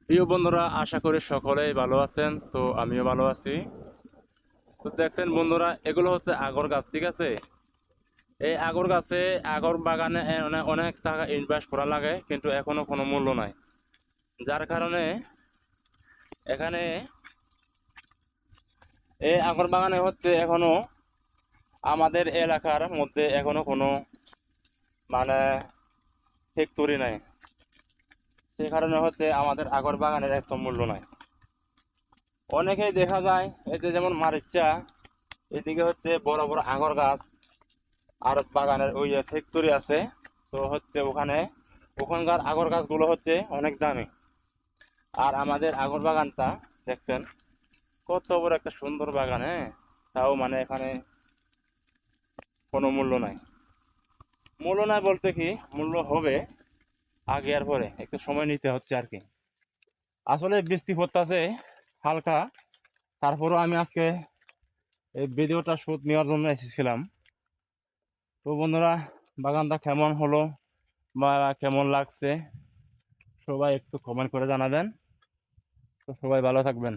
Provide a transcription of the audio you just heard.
প্রিয় বন্ধুরা, আশা করি সকলেই ভালো আছেন। তো আমিও ভালো আছি। তো দেখছেন বন্ধুরা, এগুলো হচ্ছে আগর গাছ, ঠিক আছে। এই আগর গাছে, আগর বাগানে অনেক টাকা ইনভেস্ট করা লাগে, কিন্তু এখনো কোনো মূল্য নাই। যার কারণে এখানে এই আগর বাগানে হচ্ছে এখনো আমাদের এলাকার মধ্যে এখনো কোনো মানে ফ্যাক্টরি নাই। সে কারণে হচ্ছে আমাদের আগর বাগানের একদম মূল্য নাই। অনেকেই দেখা যায় এই যে যেমন মারিচা, এদিকে হচ্ছে বড় বড় আগর গাছ, আর বাগানের ওই যে ফ্যাক্টরি আছে। তো হচ্ছে ওখানকার আগর গাছগুলো হচ্ছে অনেক দামি। আর আমাদের আগর বাগানটা দেখছেন কত বড় একটা সুন্দর বাগান, হ্যাঁ। তাও মানে এখানে কোনো মূল্য নাই। মূল্য নাই বলতে কি, মূল্য হবে আগে আর পরে, একটু সময় নিতে হচ্ছে আর কি। আসলে বৃষ্টি পড়তেছে হালকা, তারপরও আমি আজকে এই ভিডিওটা শুট নেওয়ার জন্য এসেছিলাম। তো বন্ধুরা, বাগানটা কেমন হলো বা কেমন লাগছে সবাই একটু কমেন্ট করে জানাবেন। তো সবাই ভালো থাকবেন।